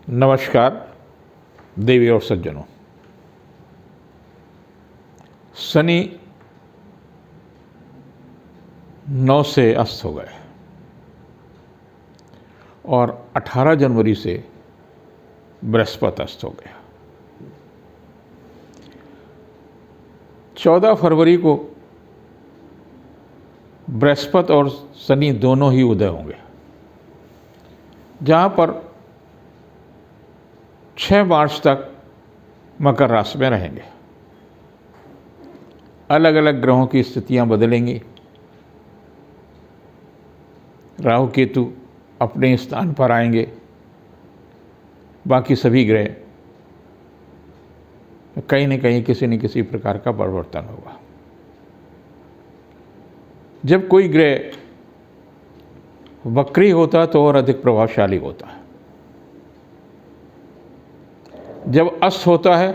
नमस्कार देवी और सज्जनों। शनि 9 से अस्त हो गए और 18 जनवरी से बृहस्पति अस्त हो गया। 14 फरवरी को बृहस्पति और शनि दोनों ही उदय होंगे, जहाँ पर 6 मार्च तक मकर राशि में रहेंगे। अलग अलग ग्रहों की स्थितियां बदलेंगी। राहु केतु अपने स्थान पर आएंगे, बाकी सभी ग्रह कहीं न कहीं किसी न किसी प्रकार का परिवर्तन होगा। जब कोई ग्रह वक्री होता है तो और अधिक प्रभावशाली होता है। जब अस्त होता है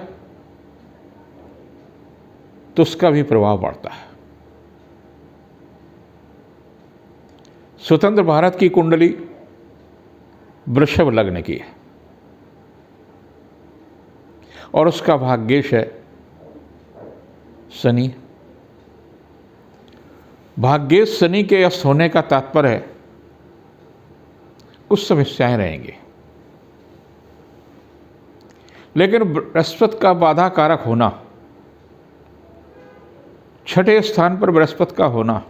तो उसका भी प्रभाव बढ़ता है। स्वतंत्र भारत की कुंडली वृषभ लग्न की है और उसका भाग्येश है शनि। भाग्येश शनि के अस्त होने का तात्पर्य है कुछ समस्याएं रहेंगी, लेकिन बृहस्पति का बाधा कारक होना, छठे स्थान पर बृहस्पति का होना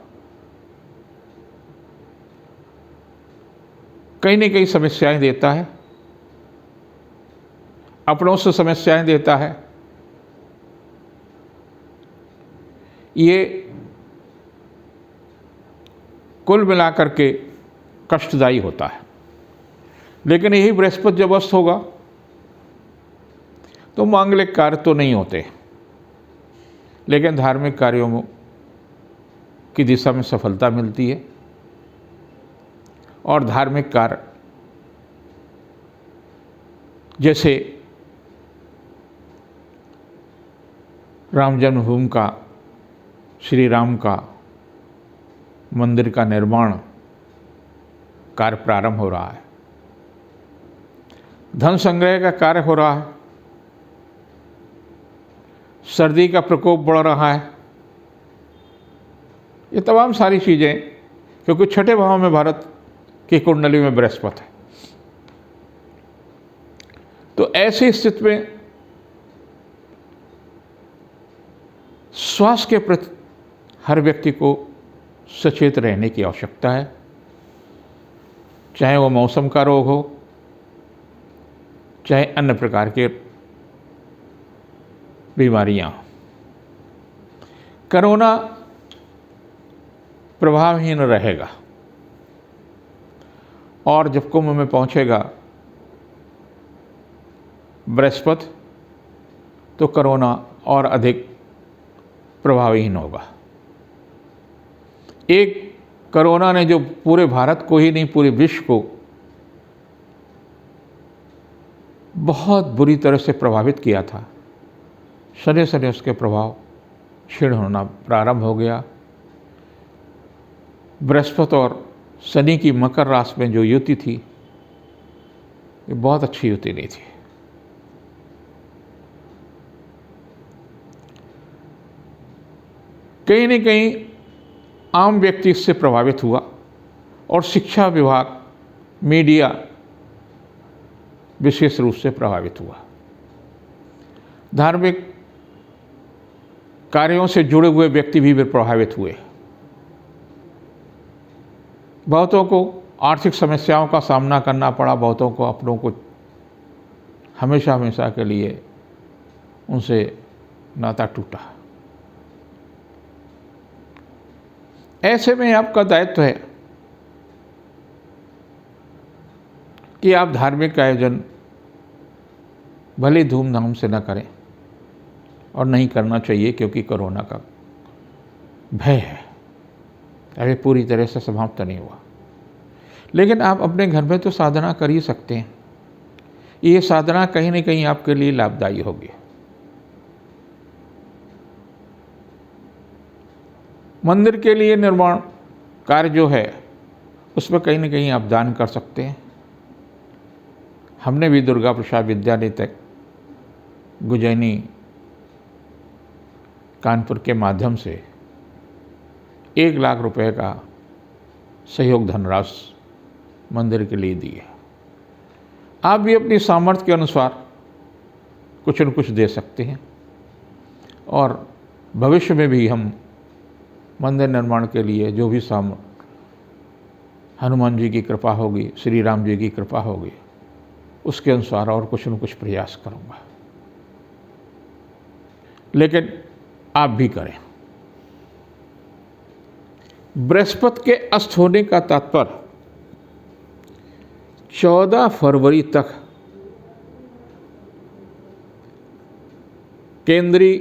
कहीं न कहीं समस्याएं देता है, अपनों से समस्याएं देता है। ये कुल मिलाकर के कष्टदायी होता है। लेकिन यही बृहस्पति जब अस्त होगा तो मांगलिक कार्य तो नहीं होते, लेकिन धार्मिक कार्यों की दिशा में सफलता मिलती है और धार्मिक कार्य जैसे राम जन्मभूमि का, श्री राम का मंदिर का निर्माण कार्य प्रारंभ हो रहा है, धन संग्रह का कार्य हो रहा है, सर्दी का प्रकोप बढ़ रहा है। ये तमाम सारी चीज़ें, क्योंकि छठे भाव में भारत की कुंडली में बृहस्पति है, तो ऐसी स्थिति में स्वास्थ्य के प्रति हर व्यक्ति को सचेत रहने की आवश्यकता है। चाहे वो मौसम का रोग हो, चाहे अन्य प्रकार के बीमारियां। कोरोना प्रभावहीन रहेगा और जब कुंभ में पहुंचेगा बृहस्पति तो कोरोना और अधिक प्रभावहीन होगा। एक कोरोना ने जो पूरे भारत को ही नहीं, पूरे विश्व को बहुत बुरी तरह से प्रभावित किया था, शनि शनि उसके प्रभाव क्षीण होना प्रारंभ हो गया। बृहस्पति और शनि की मकर राशि में जो युति थी, ये बहुत अच्छी युति नहीं थी। कहीं न कहीं आम व्यक्ति इससे प्रभावित हुआ और शिक्षा विभाग, मीडिया विशेष रूप से प्रभावित हुआ। धार्मिक कार्यों से जुड़े हुए व्यक्ति भी प्रभावित हुए। बहुतों को आर्थिक समस्याओं का सामना करना पड़ा, बहुतों को अपनों को हमेशा हमेशा के लिए उनसे नाता टूटा। ऐसे में आपका दायित्व है कि आप धार्मिक आयोजन भले धूमधाम से न करें, और नहीं करना चाहिए, क्योंकि कोरोना का भय है, अभी पूरी तरह से समाप्त नहीं हुआ। लेकिन आप अपने घर में तो साधना कर ही सकते हैं। ये साधना कहीं न कहीं आपके लिए लाभदायी होगी। मंदिर के लिए निर्माण कार्य जो है उसमें कहीं न कहीं आप दान कर सकते हैं। हमने भी दुर्गा प्रसाद विद्यालय तक गुजैनी कानपुर के माध्यम से 1 लाख रुपए का सहयोग धनराशि मंदिर के लिए दी है। आप भी अपनी सामर्थ्य के अनुसार कुछ न कुछ दे सकते हैं और भविष्य में भी हम मंदिर निर्माण के लिए जो भी हनुमान जी की कृपा होगी, श्री राम जी की कृपा होगी, उसके अनुसार और कुछ न कुछ प्रयास करूँगा। लेकिन आप भी करें। बृहस्पति के अस्त होने का तात्पर्य 14 फरवरी तक केंद्रीय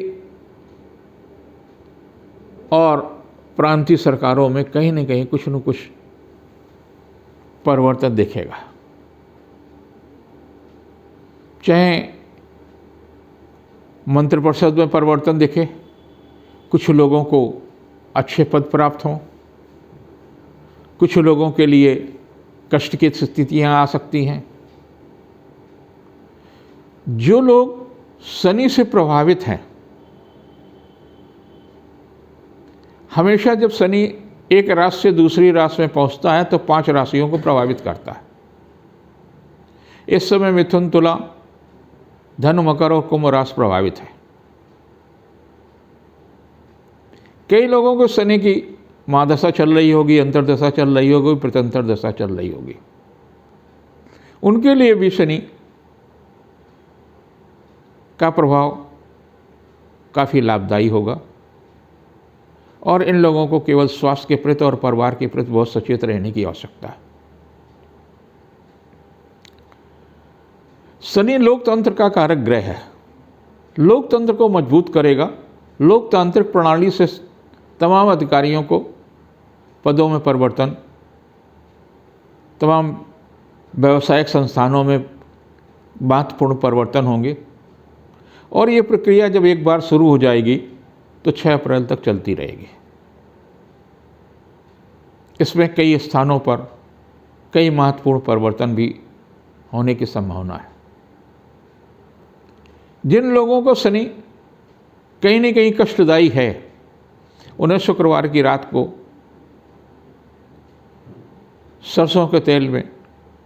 और प्रांतीय सरकारों में कहीं न कहीं कुछ न कुछ परिवर्तन दिखेगा। चाहे मंत्रिपरिषद में परिवर्तन दिखे, कुछ लोगों को अच्छे पद प्राप्त हों, कुछ लोगों के लिए कष्ट की स्थितियां आ सकती हैं। जो लोग शनि से प्रभावित हैं, हमेशा जब शनि एक राशि से दूसरी राशि में पहुंचता है तो 5 राशियों को प्रभावित करता है। इस समय मिथुन, तुला, धनु, मकर और कुंभ राशि प्रभावित है। कई लोगों को शनि की महादशा चल रही होगी, अंतर्दशा चल रही होगी, प्रत्यंतर दशा चल रही होगी। उनके लिए भी शनि का प्रभाव काफ़ी लाभदायी होगा और इन लोगों को केवल स्वास्थ्य के प्रति और परिवार के प्रति बहुत सचेत रहने की आवश्यकता है। शनि लोकतंत्र का कारक ग्रह है। लोकतंत्र को मजबूत करेगा। लोकतांत्रिक प्रणाली से तमाम अधिकारियों को पदों में परिवर्तन, तमाम व्यावसायिक संस्थानों में महत्वपूर्ण परिवर्तन होंगे और ये प्रक्रिया जब एक बार शुरू हो जाएगी तो 6 अप्रैल तक चलती रहेगी। इसमें कई स्थानों पर कई महत्वपूर्ण परिवर्तन भी होने की संभावना है। जिन लोगों को शनि कहीं न कहीं कष्टदायी है, उन्हें शुक्रवार की रात को सरसों के तेल में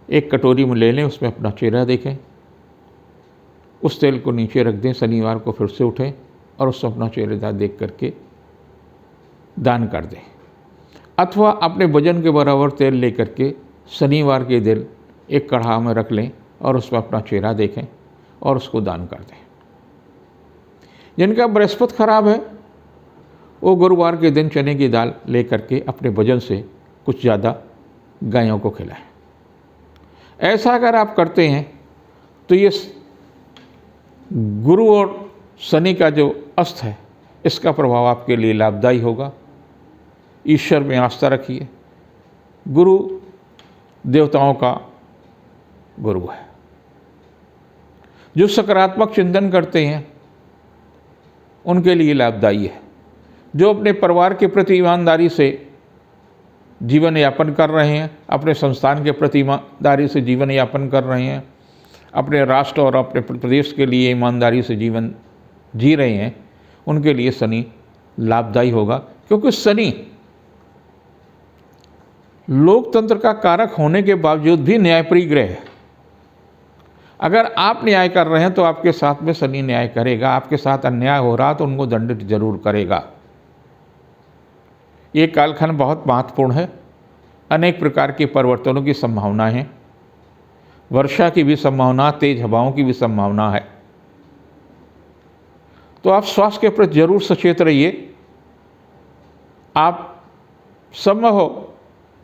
एक कटोरी में ले लें, उसमें अपना चेहरा देखें, उस तेल को नीचे रख दें, शनिवार को फिर से उठें और उसमें अपना चेहरा देख करके दान कर दें। अथवा अपने वजन के बराबर तेल लेकर के शनिवार के दिन एक कढ़ा में रख लें और उसमें अपना चेहरा देखें और उसको दान कर दें। जिनका बृहस्पति खराब है वो गुरुवार के दिन चने की दाल लेकर के अपने वजन से कुछ ज़्यादा गायों को खिलाएं। ऐसा अगर आप करते हैं तो ये गुरु और शनि का जो अस्त है, इसका प्रभाव आपके लिए लाभदायी होगा। ईश्वर में आस्था रखिए। गुरु देवताओं का गुरु है। जो सकारात्मक चिंतन करते हैं उनके लिए लाभदायी है। जो अपने परिवार के प्रति ईमानदारी से जीवन यापन कर रहे हैं, अपने संस्थान के प्रति ईमानदारी से जीवन यापन कर रहे हैं, अपने राष्ट्र और अपने प्रदेश के लिए ईमानदारी से जीवन जी रहे हैं, उनके लिए शनि लाभदायी होगा। क्योंकि शनि लोकतंत्र का कारक होने के बावजूद भी न्यायप्रिय ग्रह है। अगर आप न्याय कर रहे हैं तो आपके साथ में शनि न्याय करेगा। आपके साथ अन्याय हो रहा तो उनको दंडित जरूर करेगा। ये कालखंड बहुत महत्वपूर्ण है। अनेक प्रकार के परिवर्तनों की संभावना है। वर्षा की भी संभावना, तेज हवाओं की भी संभावना है। तो आप स्वास्थ्य के प्रति जरूर सचेत रहिए। आप समय हो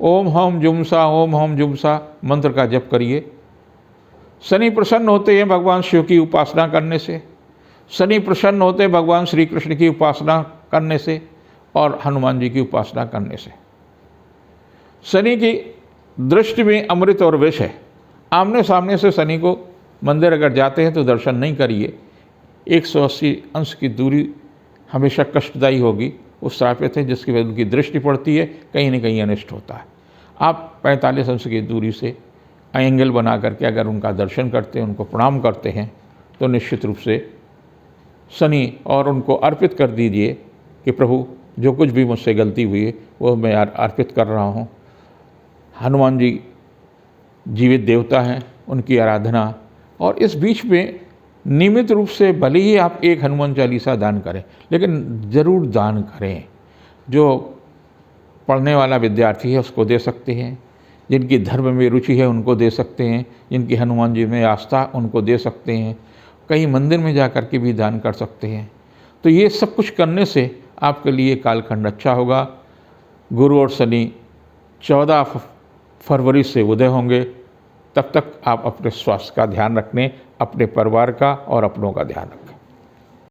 ओम हम जुमसा, ओम हम जुमसा मंत्र का जप करिए। शनि प्रसन्न होते हैं भगवान शिव की उपासना करने से। शनि प्रसन्न होते हैं भगवान श्री कृष्ण की उपासना करने से और हनुमान जी की उपासना करने से। शनि की दृष्टि में अमृत और विष है। आमने सामने से शनि को मंदिर अगर जाते हैं तो दर्शन नहीं करिए। 180 अंश की दूरी हमेशा कष्टदायी होगी। वो श्रापित है, जिसकी वजह उनकी दृष्टि पड़ती है, कहीं न कहीं अनिष्ट होता है। आप 45 अंश की दूरी से एंगल बना करके अगर उनका दर्शन करते हैं, उनको प्रणाम करते हैं, तो निश्चित रूप से शनि और उनको अर्पित कर दीजिए कि प्रभु जो कुछ भी मुझसे गलती हुई है वो मैं अर्पित कर रहा हूँ। हनुमान जी जीवित देवता हैं, उनकी आराधना, और इस बीच में नियमित रूप से भले ही आप एक हनुमान चालीसा दान करें, लेकिन ज़रूर दान करें। जो पढ़ने वाला विद्यार्थी है उसको दे सकते हैं, जिनकी धर्म में रुचि है उनको दे सकते हैं, जिनकी हनुमान जी में आस्था उनको दे सकते हैं, कहीं मंदिर में जा कर के भी दान कर सकते हैं। तो ये सब कुछ करने से आपके लिए कालखंड अच्छा होगा। गुरु और शनि 14 फरवरी से उदय होंगे। तब तक आप अपने स्वास्थ्य का ध्यान रखने, अपने परिवार का और अपनों का ध्यान रखने।